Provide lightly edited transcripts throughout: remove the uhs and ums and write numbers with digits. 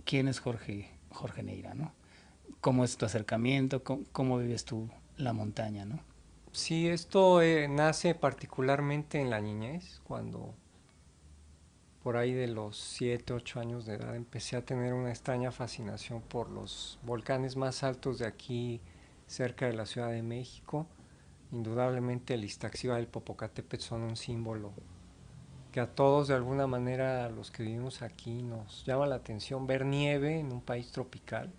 quién es Jorge Neira, ¿no? ¿Cómo es tu acercamiento? ¿Cómo vives tú la montaña, ¿no? Sí, esto nace particularmente en la niñez, cuando por ahí de los 7, 8 años de edad empecé a tener una extraña fascinación por los volcanes más altos de aquí, cerca de la Ciudad de México. Indudablemente el Iztaccíhuatl y el Popocatépetl son un símbolo que a todos de alguna manera, a los que vivimos aquí, nos llama la atención ver nieve en un país tropical.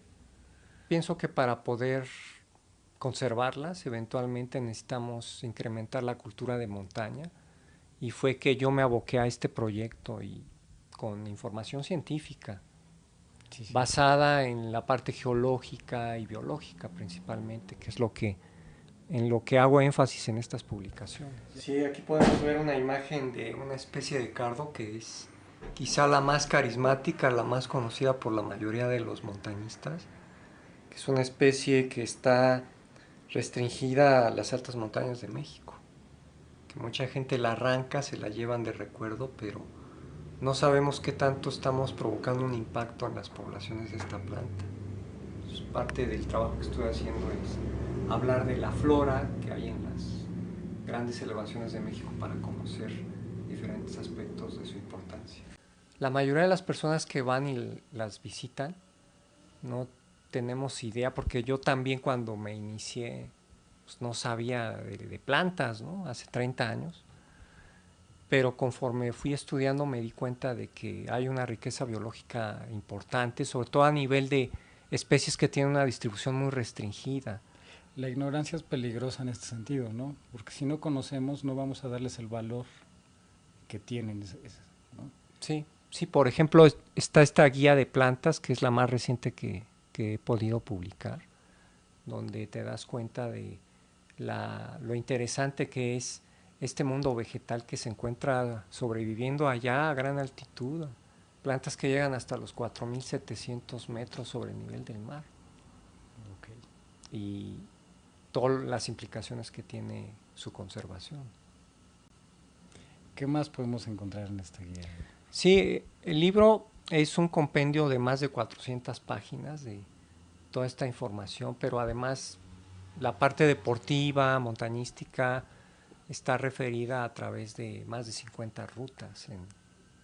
Pienso que para poder conservarlas eventualmente necesitamos incrementar la cultura de montaña, y fue que yo me aboqué a este proyecto y con información científica Sí, sí. basada en la parte geológica y biológica principalmente, que es lo que en lo que hago énfasis en estas publicaciones. Sí, aquí podemos ver una imagen de una especie de cardo que es quizá la más carismática, la más conocida por la mayoría de los montañistas, que es una especie que está restringida a las altas montañas de México, que mucha gente la arranca, se la llevan de recuerdo, pero no sabemos qué tanto estamos provocando un impacto en las poblaciones de esta planta. Pues parte del trabajo que estoy haciendo es hablar de la flora que hay en las grandes elevaciones de México para conocer diferentes aspectos de su importancia. La mayoría de las personas que van y las visitan no tenemos idea, porque yo también cuando me inicié pues no sabía de plantas, ¿no? Hace 30 años. Pero conforme fui estudiando me di cuenta de que hay una riqueza biológica importante, sobre todo a nivel de especies que tienen una distribución muy restringida. La ignorancia es peligrosa en este sentido, ¿no? Porque si no conocemos, no vamos a darles el valor que tienen, ¿no? Sí, sí, por ejemplo, está esta guía de plantas, que es la más reciente que he podido publicar, donde te das cuenta de lo interesante que es este mundo vegetal que se encuentra sobreviviendo allá a gran altitud, plantas que llegan hasta los 4.700 metros sobre el nivel del mar, Okay. y todas las implicaciones que tiene su conservación. ¿Qué más podemos encontrar en esta guía? Sí, el libro es un compendio de más de 400 páginas de toda esta información, pero además la parte deportiva, montañística, está referida a través de más de 50 rutas en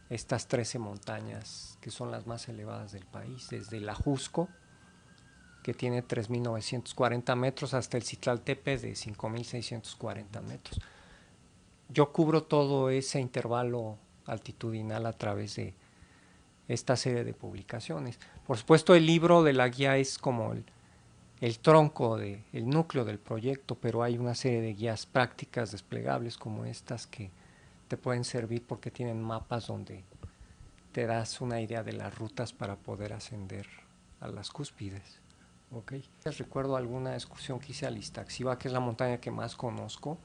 estas 13 montañas que son las más elevadas del país, desde el Ajusco, que tiene 3.940 metros, hasta el Citlaltepe de 5.640 metros. Yo cubro todo ese intervalo altitudinal a través de esta serie de publicaciones. Por supuesto, el libro de la guía es como el tronco, el núcleo del proyecto, pero hay una serie de guías prácticas desplegables como estas que te pueden servir porque tienen mapas donde te das una idea de las rutas para poder ascender a las cúspides. Ok. Recuerdo alguna excursión que hice al Iztaccíhuatl, que es la montaña que más conozco,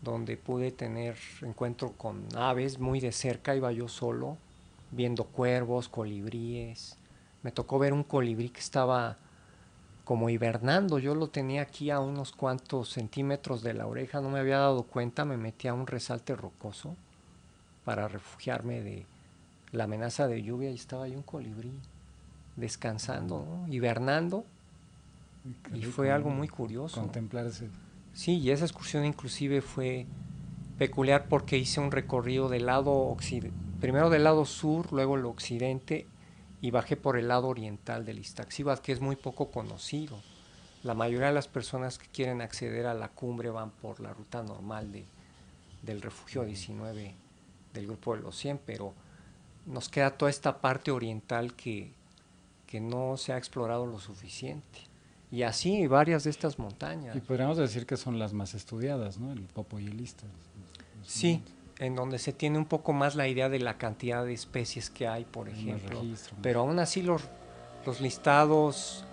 donde pude tener encuentro con aves muy de cerca. Iba yo solo, viendo cuervos, colibríes. Me tocó ver un colibrí que estaba como hibernando. Yo lo tenía aquí a unos cuantos centímetros de la oreja, no me había dado cuenta, me metí a un resalte rocoso para refugiarme de la amenaza de lluvia, y estaba ahí un colibrí descansando, ¿no? Hibernando, Qué y rico, fue algo ¿no? muy curioso. Contemplar ese. Sí, y esa excursión inclusive fue peculiar porque hice un recorrido del lado occidente, primero del lado sur, luego el occidente, y bajé por el lado oriental del Iztaccíhuatl, que es muy poco conocido. La mayoría de las personas que quieren acceder a la cumbre van por la ruta normal del refugio 19 del grupo de los 100, pero nos queda toda esta parte oriental que no se ha explorado lo suficiente. Y así varias de estas Y montañas. podríamos decir que son las más estudiadas, ¿no? El Popo y el Ista. Sí, en donde se tiene un poco más la idea de la cantidad de especies que hay, por Hay más ejemplo, registro, más. pero aún así los listados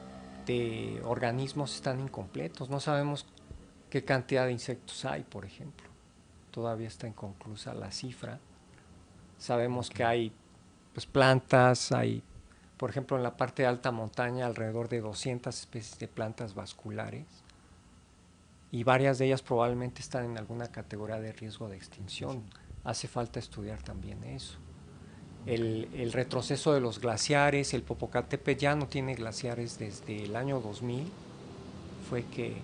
de organismos están incompletos. No sabemos qué cantidad de insectos hay, por ejemplo. Todavía está inconclusa la cifra. Sabemos Ok. que hay pues plantas, hay, por ejemplo, en la parte de alta montaña alrededor de 200 especies de plantas vasculares, y varias de ellas probablemente están en alguna categoría de riesgo de extinción. Hace falta estudiar también eso. el retroceso de los glaciares. El Popocatépetl ya no tiene glaciares desde el año 2000, fue que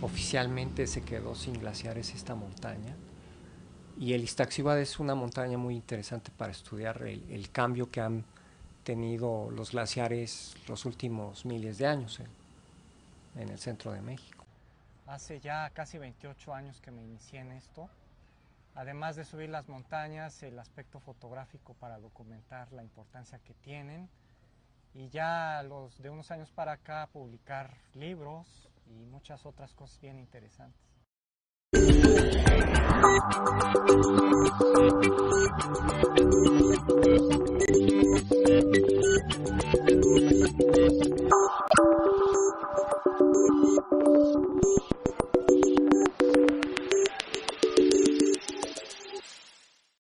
oficialmente se quedó sin glaciares esta montaña. Y el Iztaccíhuatl es una montaña muy interesante para estudiar el cambio que han tenido los glaciares los últimos miles de años en el centro de México. Hace ya casi 28 años que me inicié en esto. Además de subir las montañas, el aspecto fotográfico para documentar la importancia que tienen. Y ya de unos años para acá publicar libros y muchas otras cosas bien interesantes.